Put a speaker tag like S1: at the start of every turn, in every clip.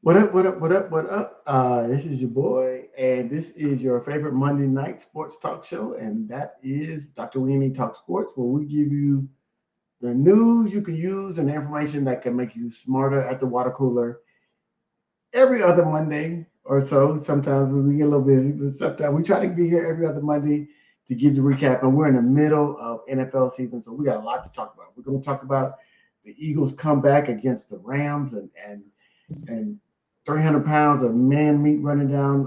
S1: What up, what up, what up, what up? This is your boy, and this is your favorite Monday night sports talk show, and that is Dr. Oui E Talk Sports, where we give you the news you can use and the information that can make you smarter at the water cooler every other Monday or so. Sometimes we get a little busy, but sometimes we try to be here every other Monday to give you a recap. And we're in the middle of NFL season, so we got a lot to talk about. We're going to talk about the Eagles' comeback against the Rams and 300 pounds of man meat running down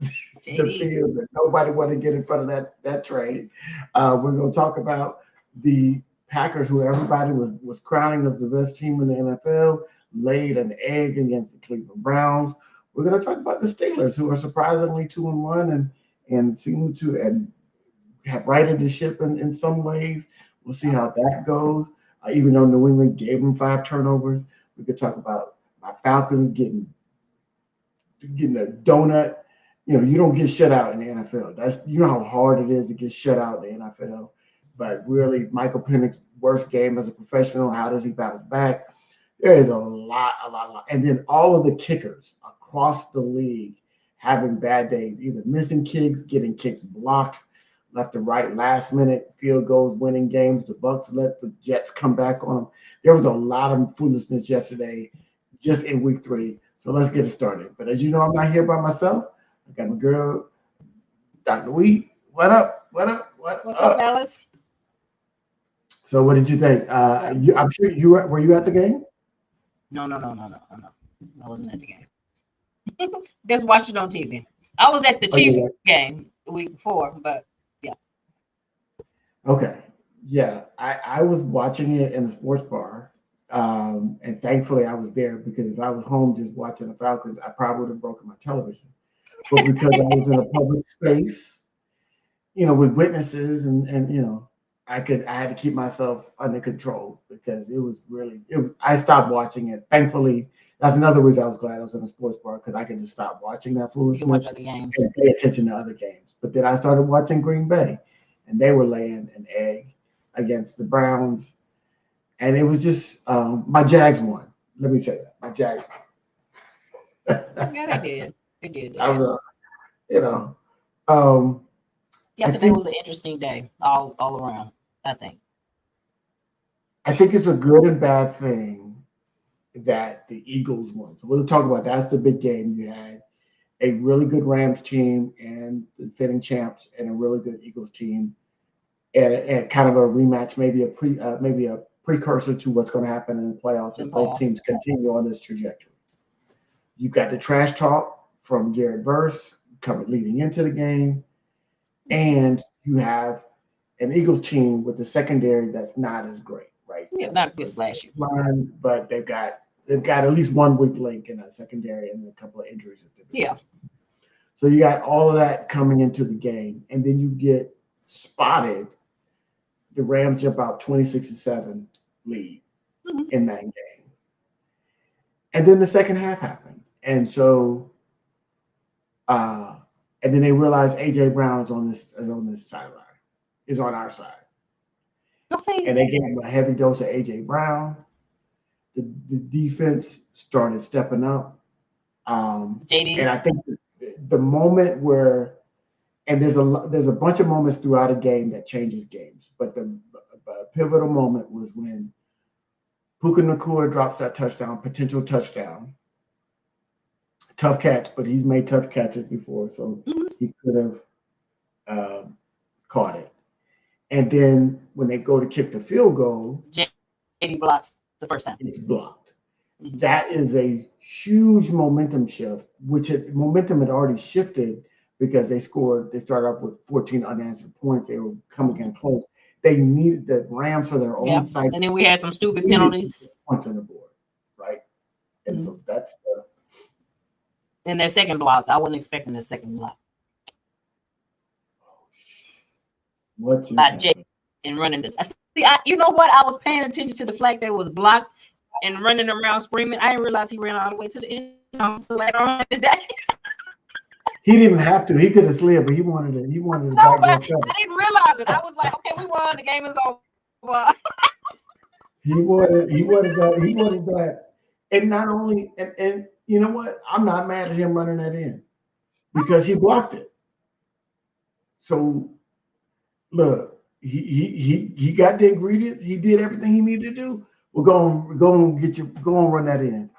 S1: the field that nobody wanted to get in front of that train. We're going to talk about the Packers, who everybody was crowning as the best team in the NFL, laid an egg against the Cleveland Browns. We're going to talk about the Steelers, who are surprisingly 2-1 and seem to have righted the ship in some ways. We'll see how that goes. Even though New England gave them 5 turnovers, we could talk about my Falcons getting a donut. You don't get shut out in the NFL. You know how hard it is to get shut out in the NFL. But really, Michael Penix's worst game as a professional. How does he bounce back? There is a lot. And then all of the kickers across the league having bad days, either missing kicks, getting kicks blocked, left and right, last minute field goals, winning games. The Bucs let the Jets come back on them. There was a lot of foolishness yesterday just in week 3. So let's get it started. But as you know, I'm not here by myself. I got my girl, Dr. Oui. What up? What's
S2: up, Alice?
S1: So what did you think? I'm sure were you at the game?
S2: No. I wasn't at the game. Just watched it on TV. I was at the Chiefs game the week before, but yeah.
S1: Okay. Yeah. I was watching it in the sports bar. And thankfully I was there, because if I was home just watching the Falcons, I probably would have broken my television. But because I was in a public space, with witnesses and I had to keep myself under control, because it was I stopped watching it. Thankfully, that's another reason I was glad I was in a sports bar, because I could just stop watching that foolishness
S2: watch other games
S1: and pay attention to other games. But then I started watching Green Bay, and they were laying an egg against the Browns. And it was just my Jags won. Let me say that. My Jags
S2: won. Yeah, they did.
S1: I was,
S2: yesterday was an interesting day all around, I think.
S1: I think it's a good and bad thing that the Eagles won. So we'll talk about that's the big game. You had a really good Rams team and the defending champs, and a really good Eagles team, and kind of a rematch, maybe a precursor to what's going to happen in the playoffs if both teams continue on this trajectory. You've got the trash talk from Garrett Verse leading into the game, and you have an Eagles team with the secondary that's not as great, right?
S2: Yeah, not as good as last year.
S1: But they've got at least one weak link in that secondary and a couple of injuries.
S2: Yeah.
S1: So you got all of that coming into the game, and then you get spotted. The Rams jump out 26-7 lead in that game. And then the second half happened. And so and then they realized AJ Brown is on this sideline, is on our side. And they gave him a heavy dose of AJ Brown. The defense started stepping up.
S2: JD.
S1: And I think the moment where, and there's a bunch of moments throughout a game that changes games, but the pivotal moment was when Puka Nacua drops that potential touchdown. Tough catch, but he's made tough catches before, so he could have caught it. And then when they go to kick the field goal,
S2: JD blocks the first time.
S1: It's blocked. That is a huge momentum shift, momentum had already shifted because they started off with 14 unanswered points. They were coming in close. they needed the Rams for their own site.
S2: And then we had some stupid penalties.
S1: Points on the board, right? And so that's
S2: in that second block. I wasn't expecting the second block.
S1: What
S2: by Jay and running the see, you know what? I was paying attention to the flag that was blocked and running around screaming. I didn't realize he ran all the way to the end zone. So later on today.
S1: He didn't have to. He could have slid, but he wanted to. He wanted to.
S2: No, but I didn't realize it. I was like, okay, we won. The game is over.
S1: He wanted that. He wanted that. And not only, and you know what? I'm not mad at him running that in because he blocked it. So look, he got the ingredients. He did everything he needed to do. We're going to go and run that in.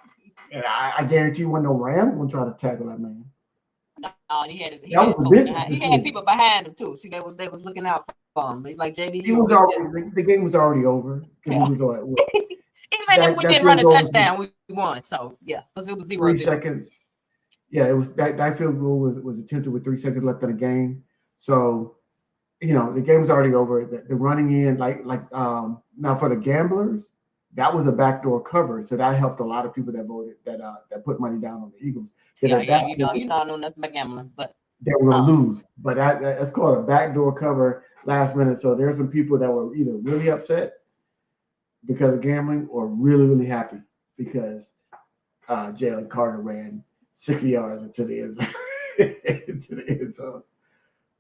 S1: And I guarantee you, when no Ram gonna try to tackle that man.
S2: No, he had people behind him too. See, they was looking out for him. He's like JD.
S1: The game was already over.
S2: Yeah.
S1: He was like, well,
S2: even if we didn't run a touchdown, we won. So yeah, because it was 0-0.
S1: 3 seconds. Yeah, it was that field goal was attempted with 3 seconds left in the game. So, you know, the game was already over. The running in, like now for the gamblers, that was a backdoor cover. So that helped a lot of people that voted that put money down on the Eagles.
S2: You know, I know nothing about gambling, but
S1: they were gonna lose. But that's called a backdoor cover last minute. So there's some people that were either really upset because of gambling or really, really happy because Jalen Carter ran 60 yards into the end zone.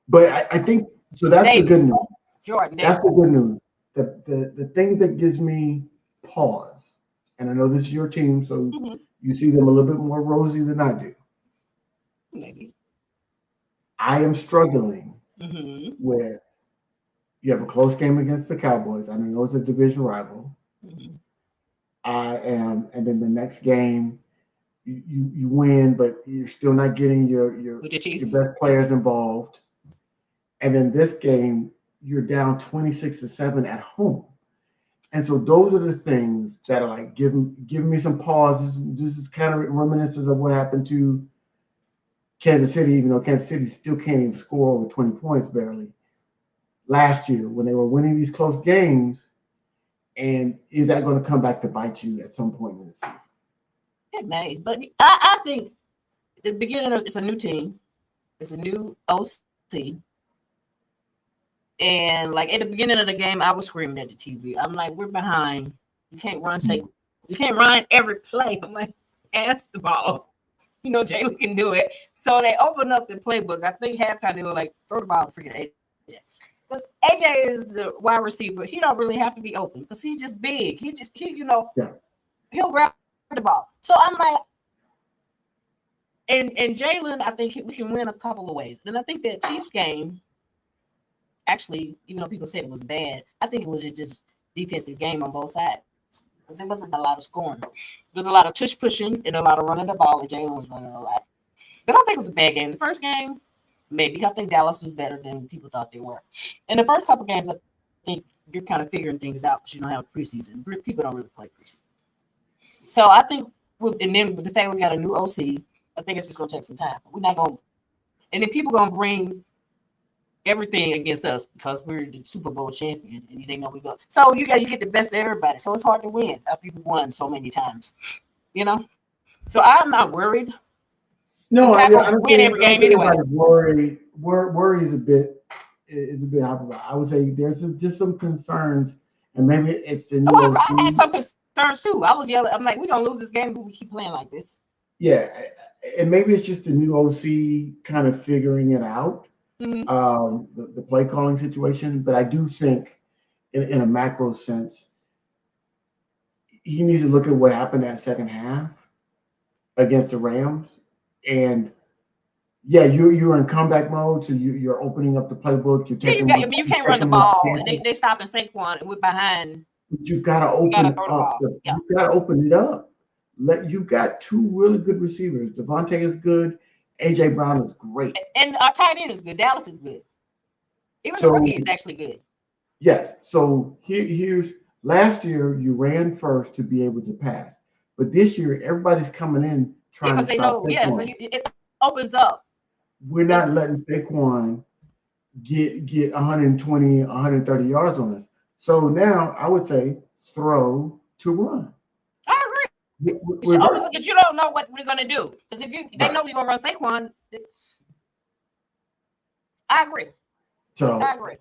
S1: But I think so. That's the good news.
S2: Jordan,
S1: that's the good news. The thing that gives me pause, and I know this is your team, so you see them a little bit more rosy than I do.
S2: Maybe.
S1: I am struggling with you have a close game against the Cowboys. I know it's a division rival. I am, and then the next game you win, but you're still not getting your best players involved. And then this game, you're down 26-7 at home. And so those are the things that are like giving me some pause. This is kind of reminiscent of what happened to Kansas City, even though Kansas City still can't even score over 20 points barely last year when they were winning these close games. And is that going to come back to bite you at some point in the season?
S2: It may, but I think at the beginning it's a new team. It's a new OC. And like at the beginning of the game, I was screaming at the TV. I'm like, we're behind. You can't run you can't run every play. I'm like, pass the ball. You know, Jalen can do it. So they opened up the playbook. I think halftime they were like, throw the ball to freaking AJ. Because AJ is the wide receiver. He don't really have to be open because he's just big. He'll grab the ball. So I'm like, and Jalen, I think we can win a couple of ways. And I think that Chiefs game, actually, even though people said it was bad, I think it was just defensive game on both sides. Because there wasn't a lot of scoring. There was a lot of tush pushing and a lot of running the ball, and Jalen was running a lot. But I don't think it was a bad game. The first game, maybe. I think Dallas was better than people thought they were. In the first couple games, I think you're kind of figuring things out because you don't have preseason. People don't really play preseason. So I think, and then with the fact we got a new OC, I think it's just going to take some time. We're not going to, and then people going to bring everything against us because we're the Super Bowl champion and they know we go. So you get the best of everybody. So it's hard to win after you've won so many times, you know? So I'm not worried.
S1: No, I don't
S2: win every game anyway.
S1: Worry is a bit high. I would say there's just some concerns, and maybe it's the new OC.
S2: I had some concerns too. I was yelling. I'm like, we're gonna lose this game if we keep playing like this.
S1: Yeah, and maybe it's just the new OC kind of figuring it out. The play calling situation, but I do think in a macro sense, he needs to look at what happened that second half against the Rams. And yeah, you're in comeback mode, so you're opening up the playbook. You're taking.
S2: You can't run the ball. And they stopping Saquon, and we're behind.
S1: But you've got to open it up. You've got to open it up. You've got two really good receivers. Devontae is good. AJ Brown is great,
S2: and our tight end is good. Dallas is good. Even the rookie is actually good.
S1: Yes. So here's last year you ran first to be able to pass, but this year everybody's coming in.
S2: Because they know, so it opens up.
S1: We're not letting Saquon get 120, 130 yards on us. So now I would say throw to run.
S2: I agree.
S1: Reverse.
S2: But you don't know what we're gonna do because if they
S1: Right.
S2: know we're gonna run Saquon, I agree.
S1: So
S2: I agree.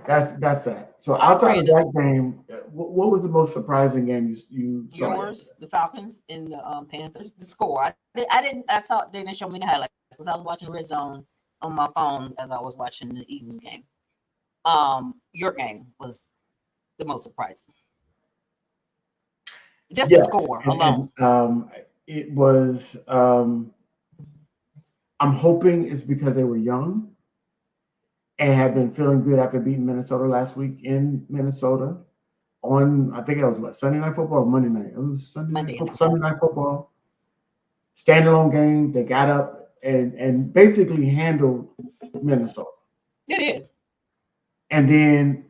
S1: that's that. So
S2: I
S1: outside
S2: agree.
S1: of that game, what was the most surprising game you saw
S2: Yours,
S1: yesterday?
S2: the Falcons and the Panthers. The score. I didn't. I saw. They didn't show me the highlights because I was watching Red Zone on my phone as I was watching the Eagles game. Your game was the most surprising. Just the
S1: Yes,
S2: score
S1: and
S2: alone.
S1: it was. I'm hoping it's because they were young and have been feeling good after beating Minnesota last week in Minnesota on, I think it was what, Sunday Night Football or Monday night? It was
S2: Monday night.
S1: Sunday Night Football. Standalone game. They got up and basically handled Minnesota.
S2: It is.
S1: And then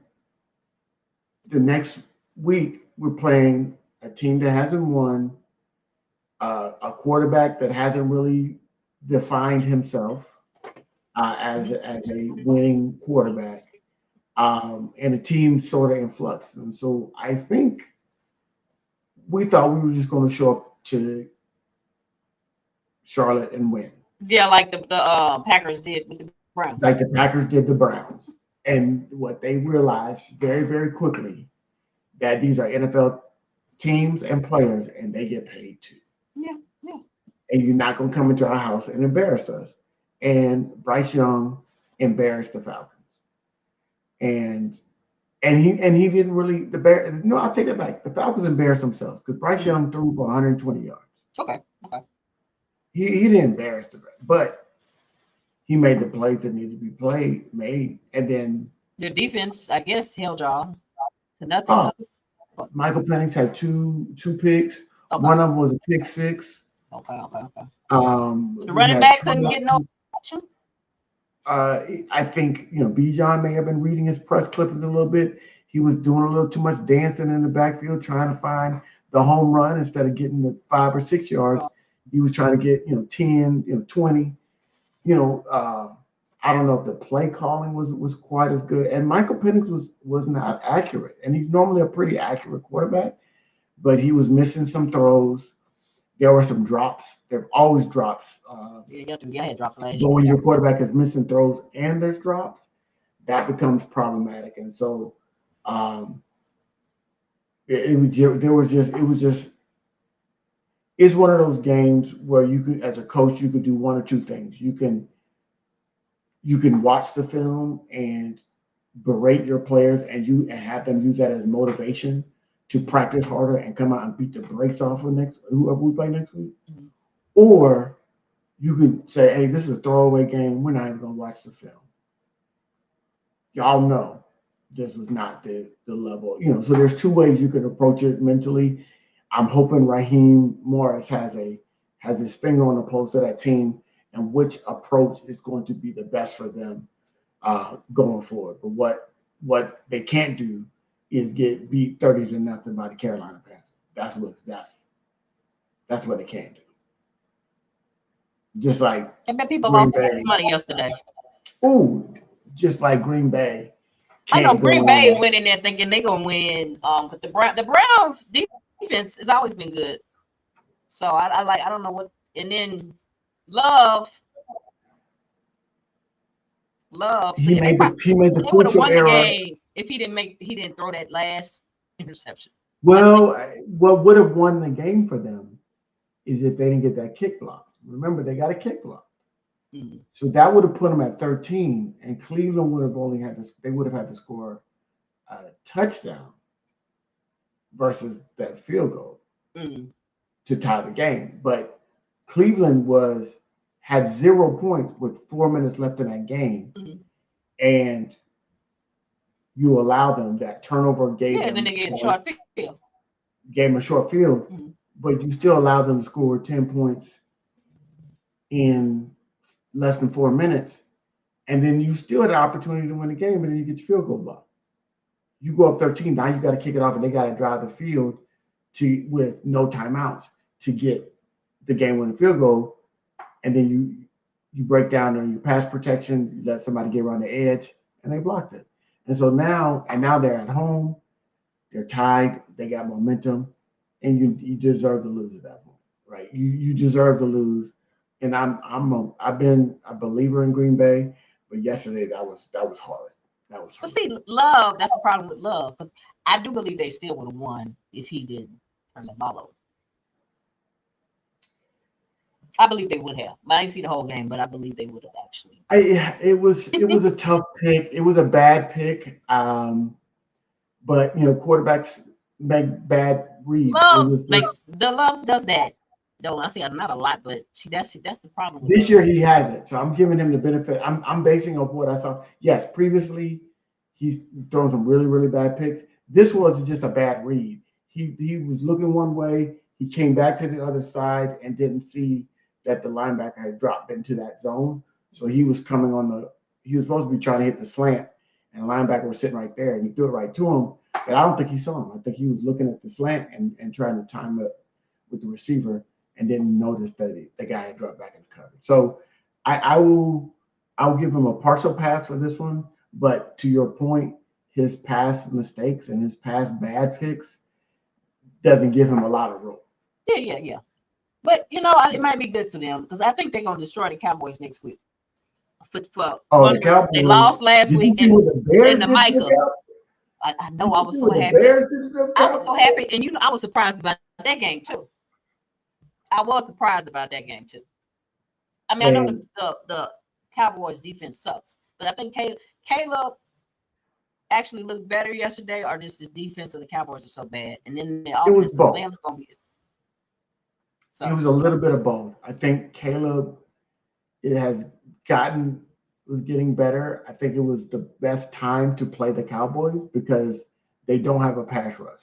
S1: the next week we're playing a team that hasn't won, a quarterback that hasn't really defined himself as a winning quarterback, and a team sort of in flux. And so I think we thought we were just going to show up to Charlotte and win,
S2: Yeah, like the Packers did with the Browns.
S1: like the Packers did the Browns. And what they realized very, very quickly that these are NFL teams and players, and they get paid too.
S2: Yeah, yeah.
S1: And you're not going to come into our house and embarrass us. And Bryce Young embarrassed the Falcons. And he didn't really the Bear. No, I'll take that back. The Falcons embarrassed themselves because Bryce Young threw for 120 yards.
S2: Okay. Okay.
S1: He didn't embarrass the Bears, but he made the plays that needed to be made, and then
S2: Their defense, I guess, held y'all to nothing.
S1: oh, Michael Penix had two picks.
S2: Okay.
S1: One of them was a pick six.
S2: Okay. Okay. The
S1: We
S2: running
S1: had
S2: back couldn't get no action.
S1: I think Bijan may have been reading his press clippings a little bit. He was doing a little too much dancing in the backfield, trying to find the home run instead of getting the 5 or 6 yards. He was trying to get 10, 20. I don't know if the play calling was quite as good. And Michael Penix was not accurate, and he's normally a pretty accurate quarterback, but he was missing some throws. There were some drops. There are always drops.
S2: Yeah, I had drops last
S1: But
S2: year.
S1: when your quarterback is missing throws and there's drops, that becomes problematic. And so it's one of those games where you can, as a coach, you could do one or two things. You can watch the film and berate your players and have them use that as motivation to practice harder and come out and beat the brakes off of whoever we play next week. Mm-hmm. Or you could say, hey, this is a throwaway game. We're not even going to watch the film. Y'all know this was not the level. So there's two ways you could approach it mentally. I'm hoping Raheem Morris has his finger on the pulse of that team and which approach is going to be the best for them going forward. But what they can't do is get beat 30-0 by the Carolina Panthers. That's what they can't do. Just like
S2: I bet people lost money yesterday.
S1: Ooh, just like Green Bay.
S2: I know Green Bay went in there thinking they're gonna win. But the Browns defense has always been good. So I don't know what. And then Love.
S1: He made the crucial error.
S2: If he didn't throw that last interception.
S1: Well, what would have won the game for them is if they didn't get that kick block. Remember, they got a kick block. Mm-hmm. So that would have put them at 13, and Cleveland would have had to score a touchdown versus that field goal to tie the game. But Cleveland had 0 points with 4 minutes left in that game, and you allow them that turnover gave them.
S2: Then they get a short field.
S1: Gave them a short field, but you still allow them to score 10 points in less than 4 minutes, and then you still had an opportunity to win the game, but then you get your field goal blocked. You go up 13, now you got to kick it off, and they got to drive the field with no timeouts to get the game-winning field goal, and then you break down on your pass protection, you let somebody get around the edge, and they blocked it. And so now they're at home. They're tied. They got momentum, and you deserve to lose at that point, right? You deserve to lose. And I've been a believer in Green Bay, but yesterday that was hard. That was
S2: But
S1: hard.
S2: see, Love, that's the problem with Love, because I do believe they still would have won if he didn't turn the ball over. I believe they would have. I didn't see the whole game, but I believe they would have actually.
S1: It was a tough pick. It was a bad pick. But quarterbacks make bad reads. It
S2: Love
S1: was
S2: makes the Love does that. Though I see not a lot, but see that's the problem with
S1: this
S2: Love.
S1: year he hasn't, so I'm giving him the benefit. I'm basing off what I saw. Yes, previously he's thrown some really really bad picks. This was just a bad read. He was looking one way. He came back to the other side and didn't see that the linebacker had dropped into that zone. So he was coming on the. He was supposed to be trying to hit the slant, and the linebacker was sitting right there, and he threw it right to him. But I don't think he saw him. I think he was looking at the slant and trying to time it with the receiver and didn't notice that the guy had dropped back in the coverage. So I will give him a partial pass for this one. But to your point, his past mistakes and his past bad picks doesn't give him a lot of room.
S2: Yeah. But it might be good for them because I think they're gonna destroy the Cowboys next week.
S1: Oh, the Cowboys!
S2: They lost last
S1: Did you
S2: week
S1: see what the Bears
S2: in the
S1: did to
S2: Micah.
S1: the
S2: I know.
S1: Did
S2: I
S1: you
S2: was
S1: see
S2: so
S1: what the
S2: happy.
S1: Bears did to the
S2: I was so
S1: Cowboys?
S2: happy, and I was surprised about that game too. I was surprised about that game too. I mean, I know
S1: And
S2: the Cowboys defense sucks, but I think Caleb actually looked better yesterday, or just the defense of the Cowboys is so bad, and then the
S1: it was
S2: offense,
S1: both.
S2: Lamb's gonna be
S1: It
S2: so.
S1: was a little bit of both. I think Caleb it has gotten was getting better. I think it was the best time to play the Cowboys because they don't have a pass rush.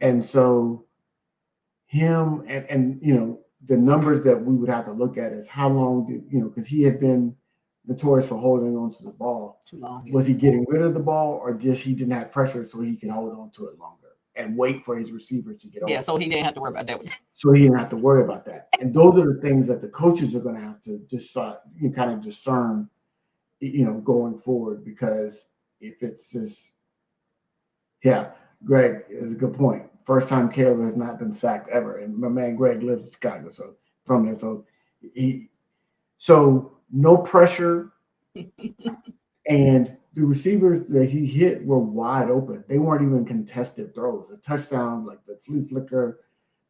S1: And so him and the numbers that we would have to look at is how long did because he had been notorious for holding on to the ball.
S2: Too long.
S1: Was he getting rid of the ball or just he didn't have pressure so he could hold on to it longer and wait for his receivers to get over?
S2: Yeah, so he didn't have to worry about that.
S1: So he didn't have to worry about that. And those are the things that the coaches are going to have to decide, kind of discern, going forward. Because if it's just, yeah, Greg is a good point. First time Caleb has not been sacked ever, and my man Greg lives in Chicago, so from there, so no pressure, and the receivers that he hit were wide open. They weren't even contested throws. A touchdown, like the flea flicker,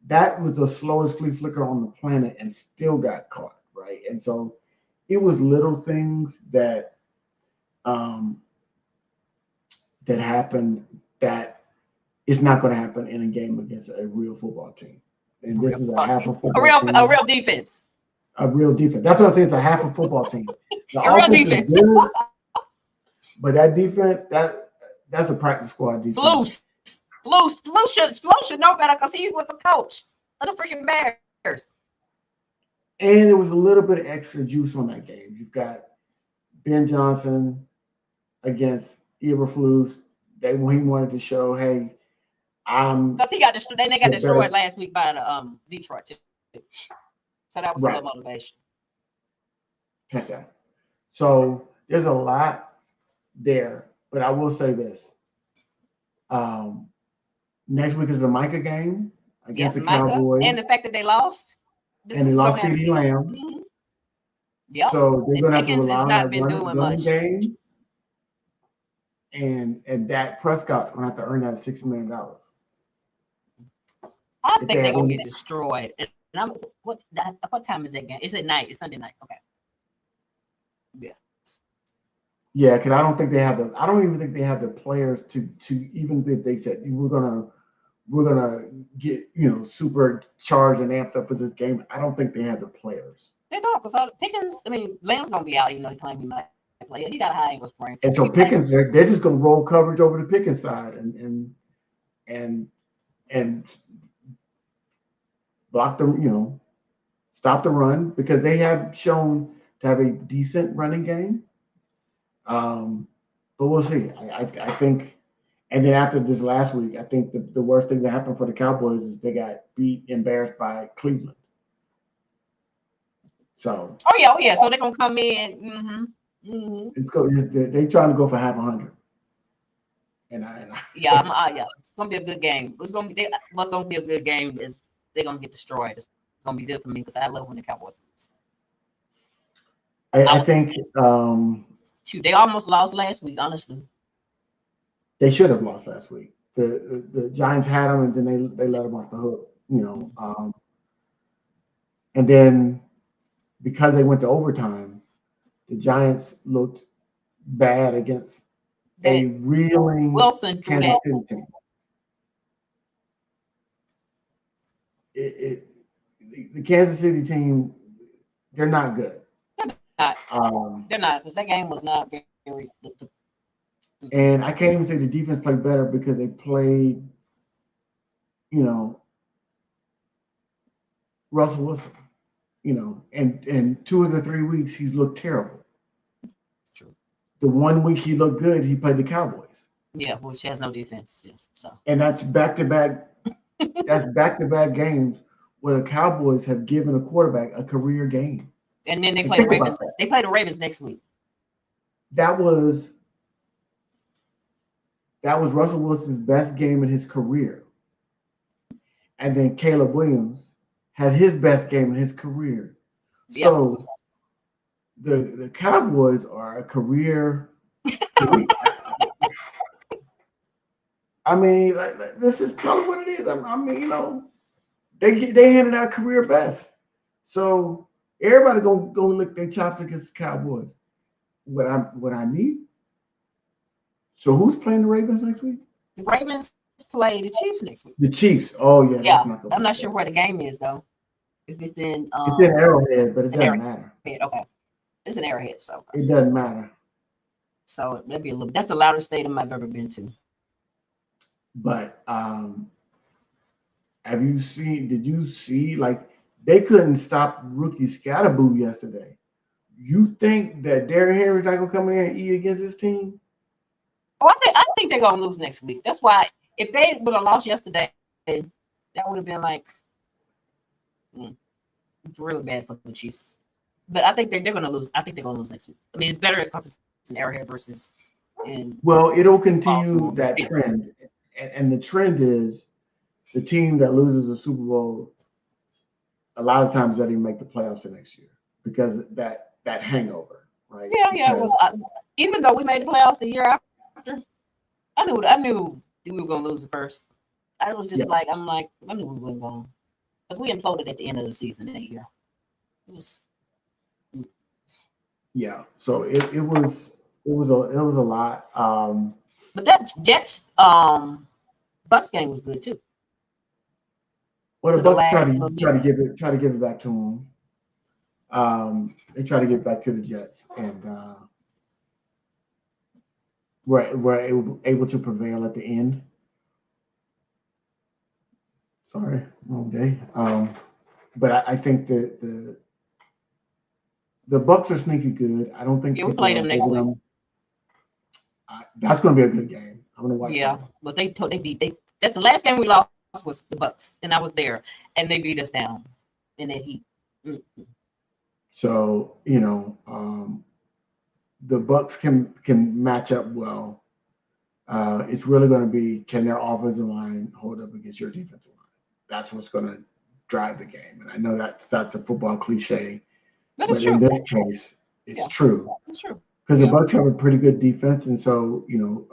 S1: that was the slowest flea flicker on the planet and still got caught, right? And so it was little things that that happened that is not going to happen in a game against a real football team. And this is a half a football team.
S2: A real defense.
S1: A real defense. That's what I say. It's a half a football team. The
S2: A real
S1: offense
S2: defense.
S1: is good, but that defense, that's a practice squad defense.
S2: Flus should know better because he was a coach of the freaking Bears.
S1: And there was a little bit of extra juice on that game. You've got Ben Johnson against Eberflus. He wanted to show, hey,
S2: because he got destroyed. They got destroyed last week by the Detroit too. So that was a little motivation.
S1: That's that. So there's a lot there, but I will say this. Next week is the Micah game against the Cowboys.
S2: And the fact that they lost.
S1: And they lost CeeDee Lamb.
S2: Mm-hmm. Yep.
S1: So they're going to have to rely on that
S2: running
S1: game. And Dak Prescott's going to have to earn that $6 million.
S2: I think they're going to get destroyed. And what time is that game? It's at night. It's Sunday night. Okay. Yeah.
S1: Yeah, because I don't even think they have the players to even if they said we're gonna get super charged and amped up for this game. I don't think they have the players.
S2: They don't, because Pickens. I mean, Lamb's gonna be out. He claimed he might play. He got a high ankle sprain.
S1: And so Pickens, they're just gonna roll coverage over the Pickens side and block them. Stop the run because they have shown to have a decent running game. But we'll see. I think, and then after this last week, I think the worst thing that happened for the Cowboys is they got embarrassed by Cleveland. So.
S2: Oh yeah. So they're gonna come in. Mm-hmm.
S1: They're trying to go for half 100.
S2: Yeah, it's gonna be a good game. What's gonna be a good game is they're gonna get destroyed. It's gonna be good for me because I love when the Cowboys lose.
S1: I think
S2: Shoot, they almost lost last week. Honestly,
S1: they should have lost last week. The Giants had them, and then they let them off the hook. And then because they went to overtime, the Giants looked bad against a
S2: that
S1: reeling
S2: Wilson threw
S1: Kansas
S2: that.
S1: City team. The Kansas City team, they're not good.
S2: They're not because that game was not very.
S1: And I can't even say the defense played better because they played, Russell Wilson. And 2 of the 3 weeks he's looked terrible.
S2: True.
S1: The 1 week he looked good, he played the Cowboys.
S2: Yeah, which has no defense. Yes, so.
S1: And that's back to back. That's back to back games where the Cowboys have given a quarterback a career game.
S2: And then they play the Ravens. They play the Ravens next week.
S1: That was Russell Wilson's best game in his career. And then Caleb Williams had his best game in his career.
S2: Yes.
S1: So the Cowboys are a career. I mean, this is kind of what it is. I mean, they handed out career best. So everybody gonna lick their chops against the Cowboys. What I need. So who's playing the Ravens next week?
S2: The Ravens play the Chiefs next week.
S1: The Chiefs. Oh yeah.
S2: Yeah. I'm not sure where the game is though. If it's in
S1: it's in Arrowhead, but it doesn't matter.
S2: Okay. It's an Arrowhead, so
S1: it doesn't matter.
S2: So maybe that's the loudest stadium I've ever been to.
S1: But did you see like they couldn't stop rookie Scatterboo yesterday? You think that Derrick Henry's not gonna come in here and eat against this team?
S2: Oh, I think they're gonna lose next week. That's why if they would have lost yesterday, that would have been like really bad for the Chiefs. But I think they're gonna lose. I think they're gonna lose next week. I mean, it's better because it's an Arrowhead versus in.
S1: Well, it'll continue that trend, and the trend is the team that loses the Super Bowl a lot of times doesn't even make the playoffs the next year because that hangover, right?
S2: Yeah. It was, even though we made the playoffs the year after, I knew we were gonna lose the first. I was just I knew we weren't going because we imploded at the end of the season that year. It was.
S1: Yeah, so it was a lot.
S2: But that Jets Bucks game was good too.
S1: Well, the Bucks try to give it back to them. They try to get back to the Jets, and were able to prevail at the end. Sorry, wrong day. But I think the Bucks are sneaky good. I don't think
S2: we play them next week.
S1: That's going to be a good game. I'm going to watch.
S2: Yeah, but they beat. That's the last game we lost was the Bucks, and I was there, and they beat us down in that heat. Mm-hmm.
S1: So the Bucks can match up well. It's really going to be, can their offensive line hold up against your defensive line? That's what's going to drive the game. And I know that's a football cliche, but in this case, it's true.
S2: It's true.
S1: Because the Bucks have a pretty good defense, and so you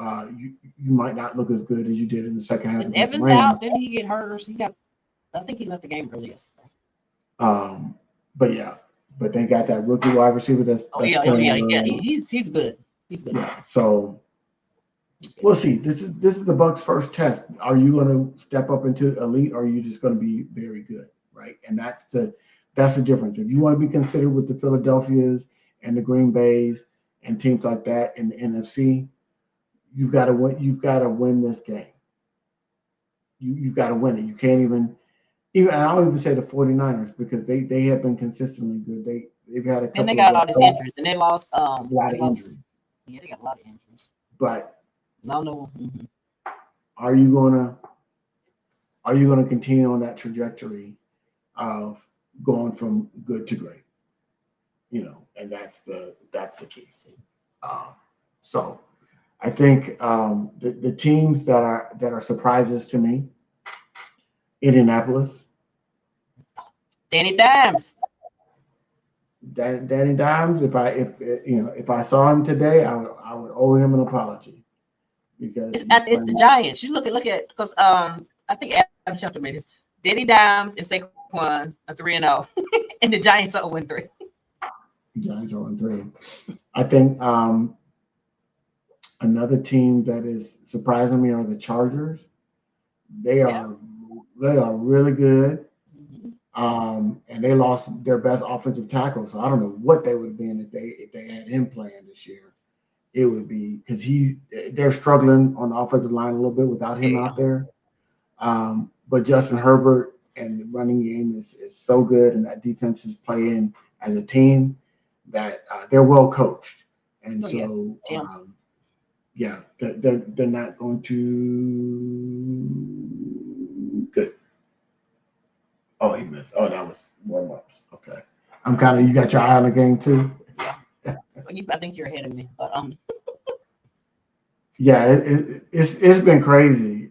S1: might not look as good as you did in the second half.
S2: Is Evans out? Didn't he get hurt, or I think he left the game early yesterday.
S1: But they got that rookie wide receiver that's
S2: yeah. He's good. He's good.
S1: Yeah. So we'll see. This is the Bucks' first test. Are you going to step up into elite, or are you just going to be very good, right? And that's the difference. If you want to be considered with the Philadelphias and the Green Bays and teams like that in the NFC, you've got to win. You've got to win this game. You've got to win it. You can't even I'll even say the 49ers because they have been consistently good. They've had a couple.
S2: And they got all these injuries, and they lost
S1: a lot of injuries.
S2: Yeah, they got a lot of injuries.
S1: But
S2: no.
S1: Mm-hmm. Are you gonna continue on that trajectory of going from good to great? And that's the key. So I think the teams that are surprises to me, Indianapolis,
S2: Danny Dimes.
S1: Danny Dimes. If I saw him today, I would owe him an apology because
S2: It's the Giants. You look at because I think Adam Schefter made this. Danny Dimes and Saquon are 3-0, and the Giants are 0-3.
S1: Giants 0-3. I think another team that is surprising me are the Chargers. They
S2: Yeah.
S1: are they are really good.
S2: Mhm.
S1: And they lost their best offensive tackle, so I don't know what they would have been if they had him playing this year. It would be because they're struggling on the offensive line a little bit without him
S2: Yeah.
S1: out there. But Justin Herbert and the running game is so good, and that defense is playing as a team that they're well coached, and
S2: Oh yeah.
S1: so
S2: Jim.
S1: yeah, they're not going to good. Oh, he missed. Oh, that was warm ups. Okay, I'm kind of. You got your eye on the game too.
S2: Yeah. I think you're ahead of me, but
S1: Yeah, it's been crazy,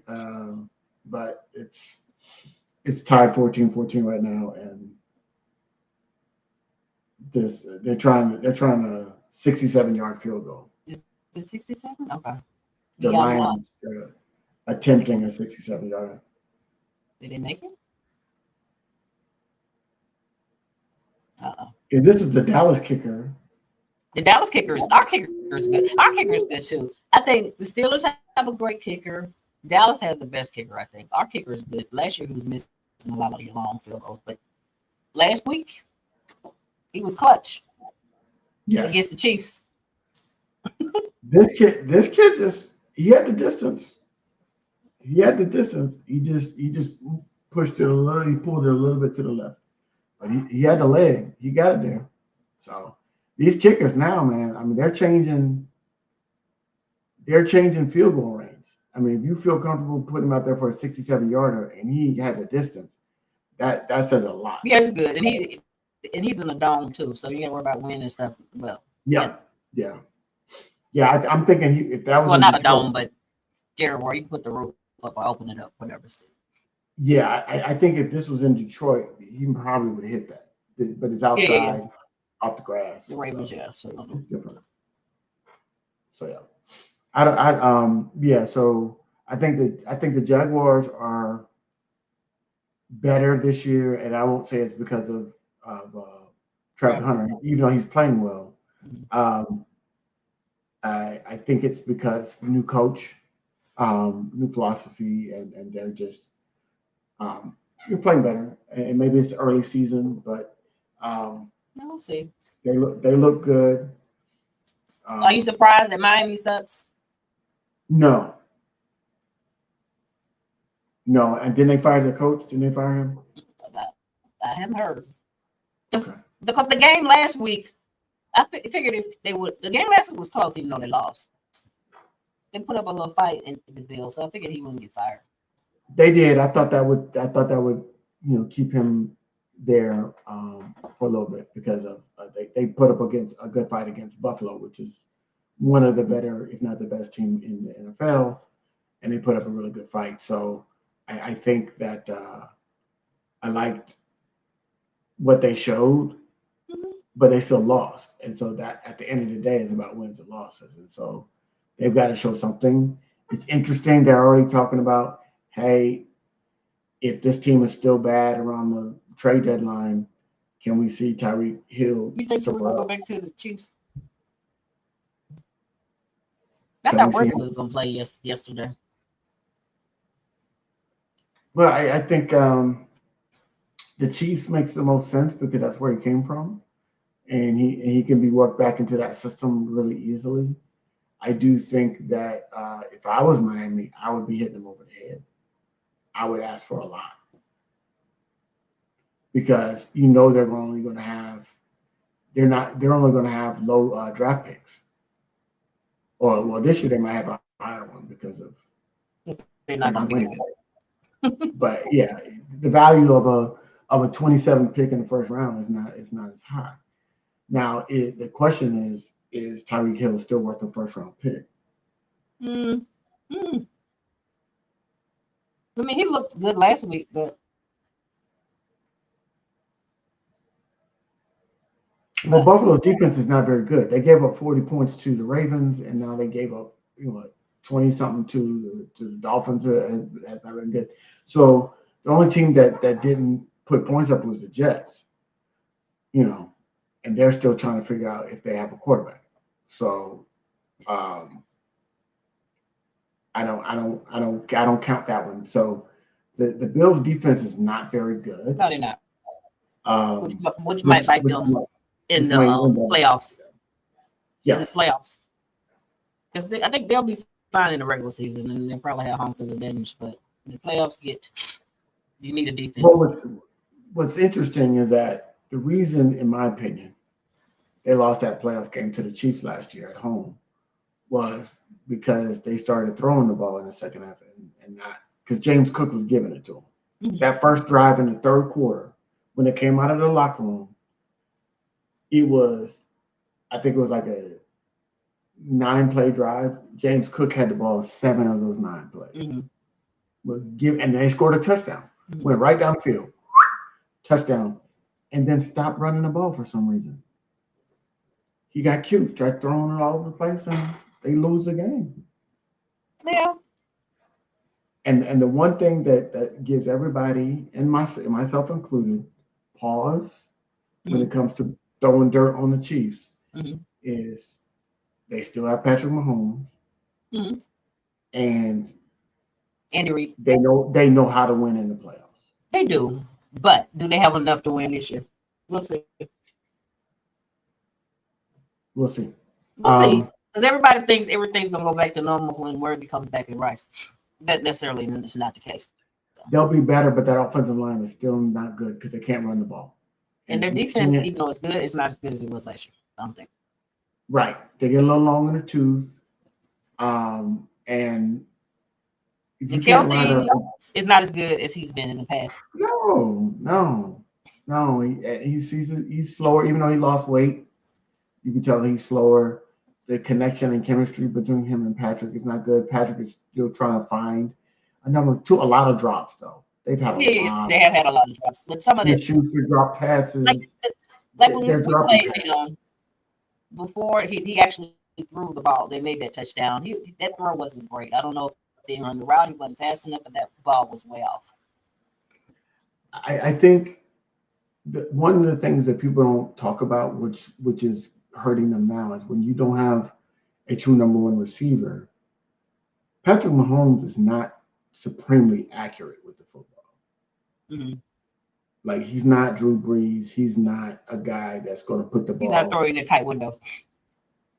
S1: but it's tied 14-14 right now, and this they're trying a 67-yard field goal.
S2: is it 67? Okay.
S1: The
S2: Yeah, I'm not.
S1: Lions attempting a 67-yard.
S2: Did they make it? Uh-oh.
S1: If this is the Dallas kicker,
S2: The Dallas kicker is our kicker is good. Our kicker is good too. I think the Steelers have a great kicker. Dallas has the best kicker, I think. Our kicker is good. Last year he was missing a lot of long field goals, but last week he was clutch
S1: yes,
S2: against the Chiefs.
S1: this kid just he had the distance. He had the distance. He just pushed it a little. He pulled it a little bit to the left, but he had the leg. He got it there. So these kickers now, man. I mean, they're changing. They're changing field goal range. I mean, if you feel comfortable putting him out there for a 67-yarder and he had the distance, that says a lot.
S2: Yeah, it's good, and he's in the dome too, so you got to worry about wind and stuff. Well,
S1: Yeah, yeah, yeah. I'm thinking if that was
S2: well,
S1: in
S2: not a
S1: Detroit,
S2: dome, but Jared, where you put the roof up or open it up, whatever.
S1: yeah, I think if this was in Detroit, he probably would have hit that. But it's
S2: Yeah.
S1: outside, off the grass.
S2: The Ravens,
S1: so
S2: yeah. So
S1: it's different. So yeah, yeah. So I think the Jaguars are better this year, and I won't say it's because of Travis
S2: Travis.
S1: Hunter, even though he's playing well.
S2: Mhm.
S1: Um, I think it's because new coach, new philosophy, and they're just you're playing better. And maybe it's early season, but um,
S2: We'll see.
S1: they look good.
S2: Are you
S1: Um,
S2: surprised that Miami sucks?
S1: no, no, and then they fired the coach. Didn't they fire him?
S2: I haven't heard.
S1: Okay.
S2: Because the game last week, I figured if they would, the game last week was close, even though they lost. They put up a little fight in the bill, so I figured he wouldn't get fired.
S1: They did. I thought that would keep him there for a little bit because of they put up against a good fight against Buffalo, which is one of the better, if not the best team in the NFL, and they put up a really good fight. So I think that I liked what they showed,
S2: Mhm.
S1: but they still lost, and so that at the end of the day is about wins and losses, and so they've got to show something. It's interesting. They're already talking about, hey, if this team is still bad around the trade deadline, can we see Tyreek Hill
S2: You think we're
S1: somewhere
S2: gonna go
S1: else?
S2: back to the Chiefs? I
S1: Can we
S2: thought
S1: see
S2: Worthy
S1: him?
S2: was gonna play yesterday.
S1: Well, I think the Chiefs makes the most sense because that's where he came from, and he can be worked back into that system really easily. I do think that if I was Miami, I would be hitting him over the head. I would ask for a lot because they're only going to have they're only going to have low draft picks, or well, this year they might have a higher one because of
S2: They're
S1: they're
S2: not gonna
S1: not
S2: be
S1: winning.
S2: good.
S1: But yeah, the value of a 27 pick in the first round is not as high. Now the question is Tyreek Hill still worth a first round pick?
S2: Mm. Mm. I mean, he looked good last week, but
S1: Well, Buffalo's defense is not very good. They gave up 40 points to the Ravens, and now they gave up 20 something to the Dolphins. That's not very good. So the only team that didn't put points up was the Jets. And they're still trying to figure out if they have a quarterback. So um, I don't count that one. So the Bills defense is not very good.
S2: no, they're not. Which,
S1: Um,
S2: which might
S1: which
S2: bite
S1: which
S2: them in
S1: which
S2: the
S1: might win them.
S2: playoffs. In the
S1: Yes.
S2: playoffs, because I think they'll be fine in the regular season, and they'll probably have home field advantage. But when the playoffs you need a defense.
S1: Well, what's interesting is that the reason, in my opinion, they lost that playoff game to the Chiefs last year at home was because they started throwing the ball in the second half and not because James Cook was giving it to them.
S2: Mhm.
S1: That first drive in the third quarter, when they came out of the locker room, I think it was like a 9-play drive. James Cook had the ball 7 of those 9 plays.
S2: Mm-hmm.
S1: And they scored a touchdown.
S2: Mm-hmm.
S1: Went right down the field, touchdown, and then stopped running the ball for some reason. He got cute, started throwing it all over the place, and they lose the game.
S2: Yeah.
S1: And the one thing that gives everybody, and myself included, pause when
S2: Mm-hmm.
S1: it comes to throwing dirt on the Chiefs
S2: Mm-hmm.
S1: is they still have Patrick Mahomes,
S2: Mm-hmm.
S1: and
S2: Andy Reid.
S1: they know how to win in the playoffs.
S2: They do, but do they have enough to win this year? We'll see.
S1: We'll see.
S2: We'll see. Because everybody thinks everything's going to go back to normal when Worthy comes back in Rice. That necessarily is not the case. So.
S1: They'll be better, but that offensive line is still not good because they can't run the ball.
S2: And their defense, even though it's good, it's not as good as it was last year. I don't think.
S1: Right. They get a little long in the tooth. And if you can't run
S2: is not as good as he's been in the past.
S1: No. He's slower, even though he lost weight. You can tell he's slower. The connection and chemistry between him and Patrick is not good. Patrick is still trying to find a lot of drops though. They've had
S2: They have had a lot of drops, but some of it
S1: Schuster drop passes.
S2: Like when we played them before he actually threw the ball. They made that touchdown. That throw wasn't great. I don't know if they run the route. He wasn't fast enough, but that ball was way off.
S1: I think one of the things that people don't talk about, which is hurting them now, is when you don't have a true number one receiver. Patrick Mahomes is not supremely accurate with the football.
S2: Mm-hmm.
S1: Like he's not Drew Brees. He's not a guy that's going to put the ball.
S2: He's not throwing in tight windows.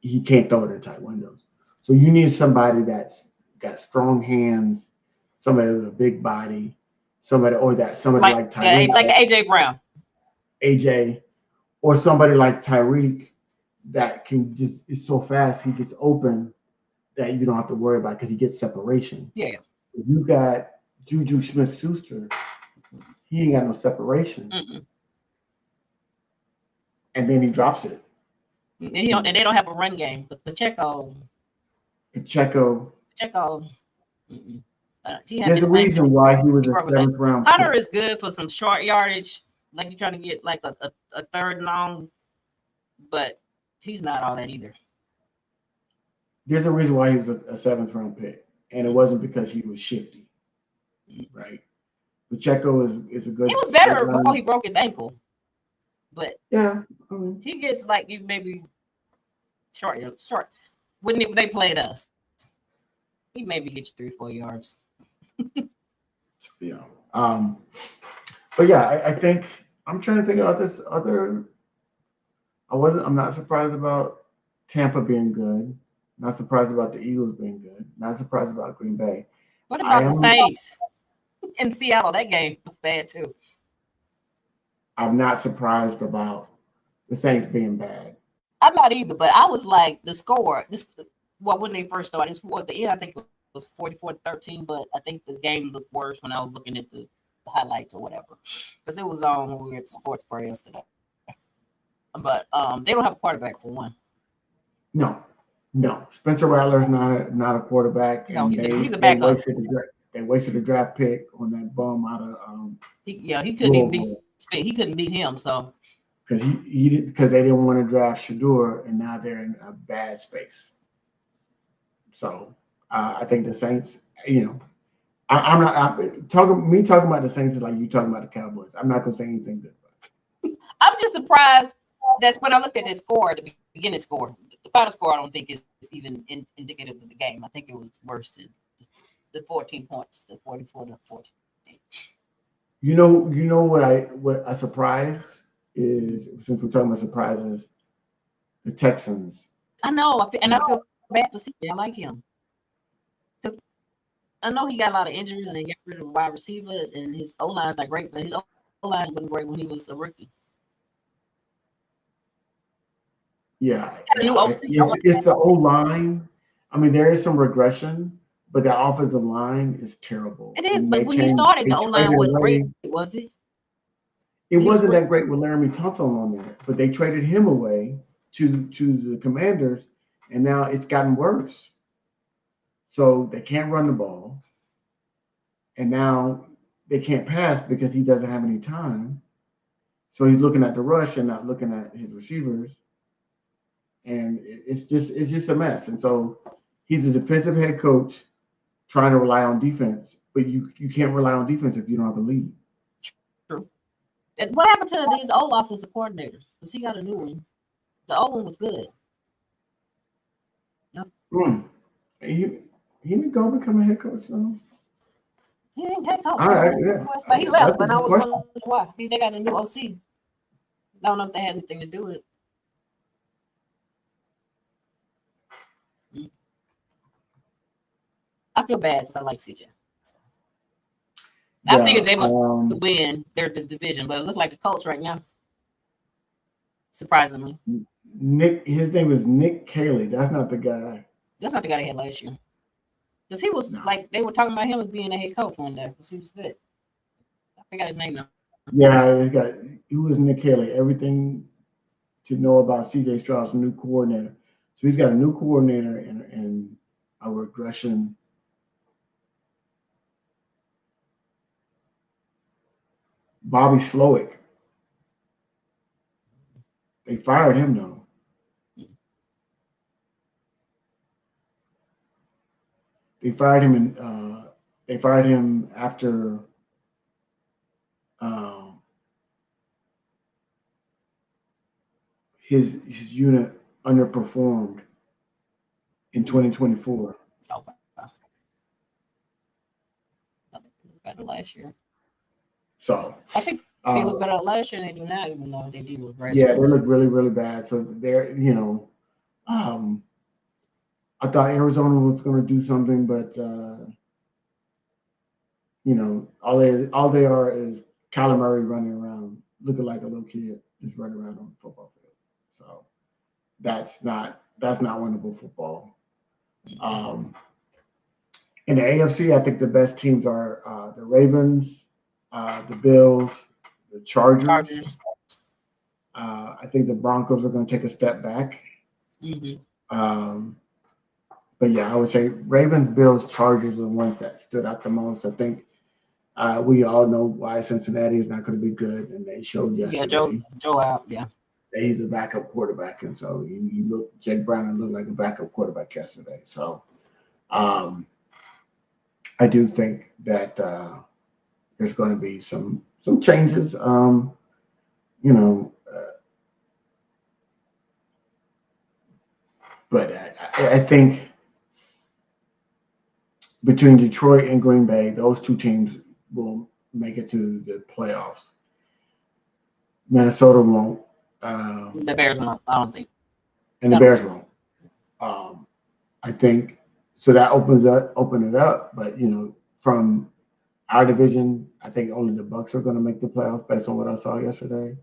S1: He can't throw it in tight windows. So you need somebody that's got strong hands, somebody with a big body, somebody like Tyreek,
S2: like AJ Brown.
S1: AJ, or somebody like Tyreek that can just is so fast he gets open that you don't have to worry about because he gets separation.
S2: Yeah.
S1: If you got Juju Smith-Schuster, he ain't got no separation.
S2: Mm-mm.
S1: And then he drops it.
S2: And they don't have a run game. But Pacheco. Mm-mm.
S1: There's a reason why he was a 7th round pick.
S2: Hunter is good for some short yardage, like you're trying to get like a third and long, but he's not all that either.
S1: There's a reason why he was a 7th round pick, and it wasn't because he was shifty, right? Pacheco is a good.
S2: He was better before he broke his ankle, but
S1: yeah,
S2: he gets like you maybe short. When they played us, he maybe gets 3-4 yards.
S1: Yeah. But yeah, I think I'm trying to think about this other. I'm not surprised about Tampa being good. Not surprised about the Eagles being good. Not surprised about Green Bay.
S2: What about the Saints in Seattle? That game was bad too.
S1: I'm not surprised about the Saints being bad.
S2: I'm not either, but I was like the score. When they first started, at the end, I think it was 44-13, but I think the game looked worse when I was looking at the highlights or whatever, because it was on when we were at the sports bar yesterday. But they don't have a quarterback for one.
S1: No. No, Spencer Rattler's not a quarterback,
S2: No,
S1: and
S2: he's a
S1: they
S2: backup.
S1: wasted a draft pick on that bum out of
S2: He couldn't even
S1: Louisville
S2: he couldn't beat him. So
S1: because they didn't want to draft Shador, and now they're in a bad space. So I think the Saints, you know, I'm not talking about the Saints is like you talking about the Cowboys. I'm not gonna say anything good.
S2: I'm just surprised. That's when I looked at the score, the beginning score. The final score, I don't think is even indicative of the game. I think it was worse than the 14 points, the 44 to 14.
S1: You know what a surprise is, since we're talking about surprises, the Texans.
S2: I know, and I feel bad for CJ. I like him because I know he got a lot of injuries and they got rid of a wide receiver, and his O line's not great, but his O line wasn't great when he was a rookie.
S1: Yeah,
S2: Got a new OC.
S1: it's the O line. I mean, there is some regression, but the offensive line is terrible.
S2: It is,
S1: And
S2: but when he started,
S1: they
S2: the O line
S1: traded
S2: wasn't great,
S1: away.
S2: was it?
S1: It wasn't that great with Laramie Tunsil on there, but they traded him away to the Commanders, and now it's gotten worse. So they can't run the ball, and now they can't pass because he doesn't have any time. So he's looking at the rush and not looking at his receivers, and it's just a mess. And so he's a defensive head coach trying to rely on defense, but you can't rely on defense if you don't have a lead.
S2: True. And what happened to these old offensive coordinators? Because he got a new one. The old one was good.
S1: Mm. He didn't go become a head coach though.
S2: He ain't head coach.
S1: All right, yeah,
S2: But he left,
S1: that's a
S2: and I
S1: good
S2: was
S1: question.
S2: wondering why. They got a new OC. I don't know if they had anything to do with it. I feel bad because I like CJ. I figured
S1: Yeah,
S2: they would win their division, but it looks like the Colts right now. Surprisingly,
S1: His name is Nick Caley. That's not the guy.
S2: that's not the guy they had last year. Because he was like they were talking about him as being a head coach one day because he was good. I forgot his name now.
S1: Yeah, this guy. Who is Nick Caley? Everything to know about CJ Stroud's new coordinator. So he's got a new coordinator and a regression. Bobby Slowick. They fired him though. They fired him they fired him after um, his unit underperformed in 2024.
S2: Oh, better last year.
S1: So
S2: I think they look better last year than they do now, even though they do regress.
S1: Yeah, they look really, really bad. So they're, I thought Arizona was going to do something, but all they are is Kyler Murray running around looking like a little kid, just running around on the football field. So that's not winnable football. In the AFC, I think the best teams are the Ravens, the Bills, the Chargers. I think the Broncos are going to take a step back. But yeah, I would say Ravens, Bills, Chargers are the ones that stood out the most. I think we all know why Cincinnati is not going to be good, and they showed yesterday.
S2: Yeah, Joe out. Yeah,
S1: he's a backup quarterback, and so he looked. Jake Brown looked like a backup quarterback yesterday. So I do think that there's going to be some changes. But I think between Detroit and Green Bay, those two teams will make it to the playoffs. Minnesota won't.
S2: The Bears won't. I don't think.
S1: And the Bears won't. I think so. That opens it up. But from our division, I think only the Bucks are going to make the playoffs based on what I saw yesterday.